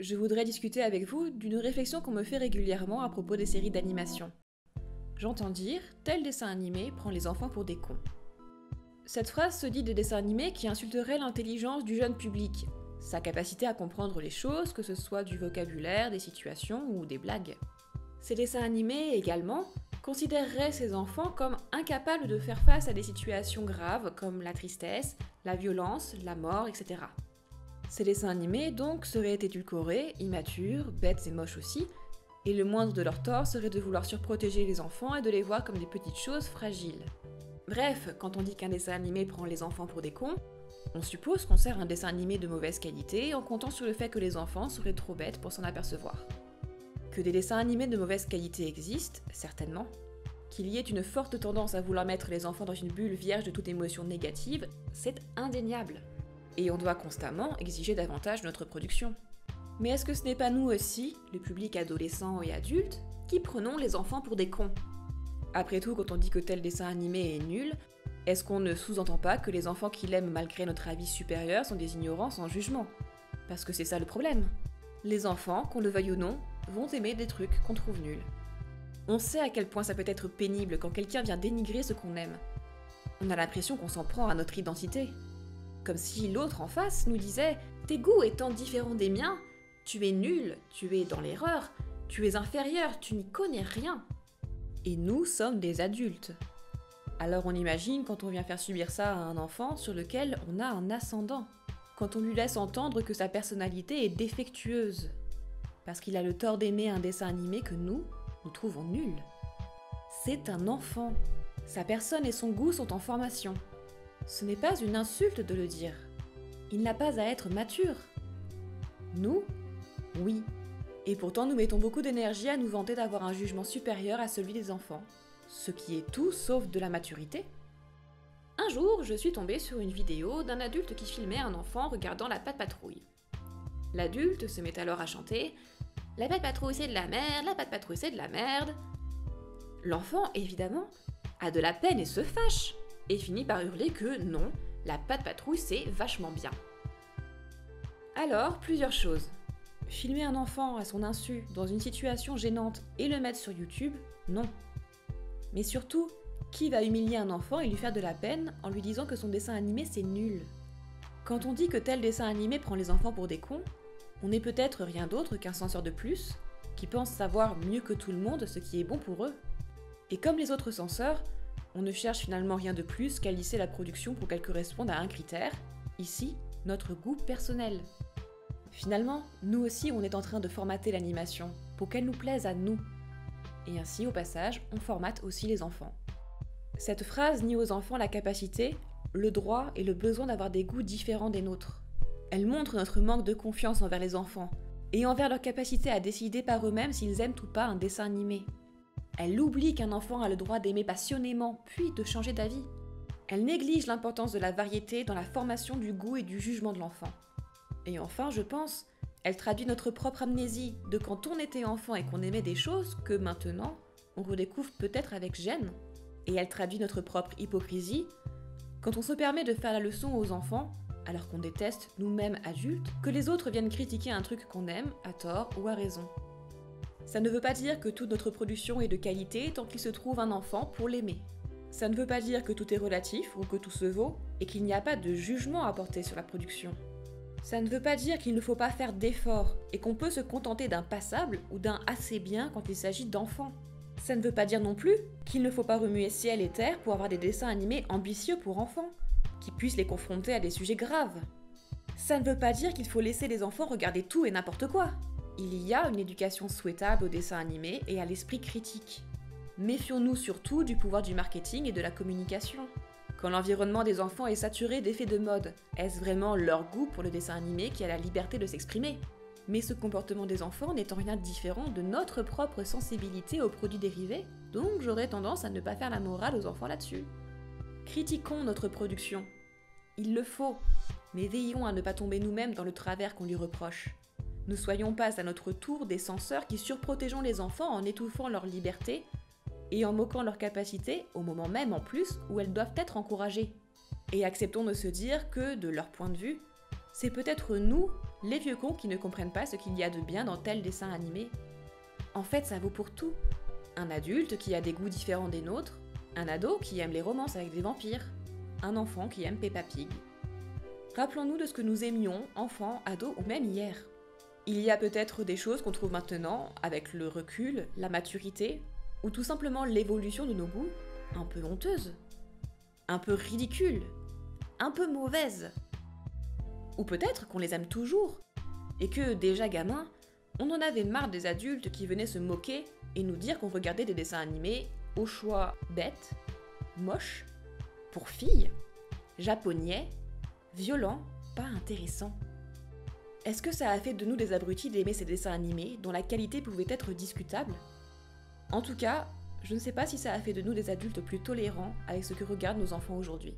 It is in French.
je voudrais discuter avec vous d'une réflexion qu'on me fait régulièrement à propos des séries d'animation. J'entends dire « tel dessin animé prend les enfants pour des cons ». Cette phrase se dit des dessins animés qui insulteraient l'intelligence du jeune public, sa capacité à comprendre les choses, que ce soit du vocabulaire, des situations ou des blagues. Ces dessins animés, également, considéreraient ces enfants comme incapables de faire face à des situations graves comme la tristesse, la violence, la mort, etc. Ces dessins animés, donc, seraient édulcorés, immatures, bêtes et moches aussi, et le moindre de leurs torts serait de vouloir surprotéger les enfants et de les voir comme des petites choses fragiles. Bref, quand on dit qu'un dessin animé prend les enfants pour des cons, on suppose qu'on sert un dessin animé de mauvaise qualité en comptant sur le fait que les enfants seraient trop bêtes pour s'en apercevoir. Que des dessins animés de mauvaise qualité existent, certainement. Qu'il y ait une forte tendance à vouloir mettre les enfants dans une bulle vierge de toute émotion négative, c'est indéniable. Et on doit constamment exiger davantage de notre production. Mais est-ce que ce n'est pas nous aussi, le public adolescent et adulte, qui prenons les enfants pour des cons ? Après tout, quand on dit que tel dessin animé est nul, est-ce qu'on ne sous-entend pas que les enfants qui l'aiment malgré notre avis supérieur sont des ignorants sans jugement ? Parce que c'est ça le problème. Les enfants, qu'on le veuille ou non, vont aimer des trucs qu'on trouve nuls. On sait à quel point ça peut être pénible quand quelqu'un vient dénigrer ce qu'on aime. On a l'impression qu'on s'en prend à notre identité. Comme si l'autre en face nous disait « Tes goûts étant différents des miens, tu es nul, tu es dans l'erreur, tu es inférieur, tu n'y connais rien. » Et nous sommes des adultes. Alors on imagine quand on vient faire subir ça à un enfant sur lequel on a un ascendant. Quand on lui laisse entendre que sa personnalité est défectueuse. Parce qu'il a le tort d'aimer un dessin animé que nous trouvons nul. C'est un enfant. Sa personne et son goût sont en formation. Ce n'est pas une insulte de le dire. Il n'a pas à être mature. Nous, oui. Et pourtant nous mettons beaucoup d'énergie à nous vanter d'avoir un jugement supérieur à celui des enfants. Ce qui est tout sauf de la maturité. Un jour, je suis tombée sur une vidéo d'un adulte qui filmait un enfant regardant la Patte Patrouille. L'adulte se met alors à chanter « La Patte Patrouille c'est de la merde, la Patte Patrouille c'est de la merde ». L'enfant, évidemment, a de la peine et se fâche, et finit par hurler que non, la Patte Patrouille c'est vachement bien. Alors, plusieurs choses. Filmer un enfant à son insu dans une situation gênante et le mettre sur YouTube, non. Mais surtout, qui va humilier un enfant et lui faire de la peine en lui disant que son dessin animé c'est nul ? Quand on dit que tel dessin animé prend les enfants pour des cons, on n'est peut-être rien d'autre qu'un censeur de plus, qui pense savoir mieux que tout le monde ce qui est bon pour eux. Et comme les autres censeurs, on ne cherche finalement rien de plus qu'à lisser la production pour qu'elle corresponde à un critère, ici, notre goût personnel. Finalement, nous aussi on est en train de formater l'animation, pour qu'elle nous plaise à nous. Et ainsi, au passage, on formate aussi les enfants. Cette phrase nie aux enfants la capacité, le droit et le besoin d'avoir des goûts différents des nôtres. Elle montre notre manque de confiance envers les enfants, et envers leur capacité à décider par eux-mêmes s'ils aiment ou pas un dessin animé. Elle oublie qu'un enfant a le droit d'aimer passionnément, puis de changer d'avis. Elle néglige l'importance de la variété dans la formation du goût et du jugement de l'enfant. Et enfin, je pense, elle traduit notre propre amnésie de quand on était enfant et qu'on aimait des choses que maintenant, on redécouvre peut-être avec gêne. Et elle traduit notre propre hypocrisie quand on se permet de faire la leçon aux enfants, alors qu'on déteste nous-mêmes adultes, que les autres viennent critiquer un truc qu'on aime, à tort ou à raison. Ça ne veut pas dire que toute notre production est de qualité tant qu'il se trouve un enfant pour l'aimer. Ça ne veut pas dire que tout est relatif ou que tout se vaut et qu'il n'y a pas de jugement à porter sur la production. Ça ne veut pas dire qu'il ne faut pas faire d'efforts et qu'on peut se contenter d'un passable ou d'un assez bien quand il s'agit d'enfants. Ça ne veut pas dire non plus qu'il ne faut pas remuer ciel et terre pour avoir des dessins animés ambitieux pour enfants, qui puissent les confronter à des sujets graves. Ça ne veut pas dire qu'il faut laisser les enfants regarder tout et n'importe quoi. Il y a une éducation souhaitable au dessin animé et à l'esprit critique. Méfions-nous surtout du pouvoir du marketing et de la communication. Quand l'environnement des enfants est saturé d'effets de mode, est-ce vraiment leur goût pour le dessin animé qui a la liberté de s'exprimer ? Mais ce comportement des enfants n'est en rien différent de notre propre sensibilité aux produits dérivés, donc j'aurais tendance à ne pas faire la morale aux enfants là-dessus. Critiquons notre production. Il le faut, mais veillons à ne pas tomber nous-mêmes dans le travers qu'on lui reproche. Ne soyons pas à notre tour des censeurs qui surprotégeons les enfants en étouffant leur liberté et en moquant leurs capacités au moment même en plus où elles doivent être encouragées. Et acceptons de se dire que, de leur point de vue, c'est peut-être nous, Les vieux cons qui ne comprennent pas ce qu'il y a de bien dans tel dessin animé. En fait, ça vaut pour tout. Un adulte qui a des goûts différents des nôtres, un ado qui aime les romances avec des vampires, un enfant qui aime Peppa Pig. Rappelons-nous de ce que nous aimions, enfants, ados ou même hier. Il y a peut-être des choses qu'on trouve maintenant, avec le recul, la maturité, ou tout simplement l'évolution de nos goûts, un peu honteuses, un peu ridicules, un peu mauvaises. Ou peut-être qu'on les aime toujours, et que, déjà gamin, on en avait marre des adultes qui venaient se moquer et nous dire qu'on regardait des dessins animés au choix bêtes, moches, pour filles, japonais, violents, pas intéressants. Est-ce que ça a fait de nous des abrutis d'aimer ces dessins animés dont la qualité pouvait être discutable ? En tout cas, je ne sais pas si ça a fait de nous des adultes plus tolérants avec ce que regardent nos enfants aujourd'hui.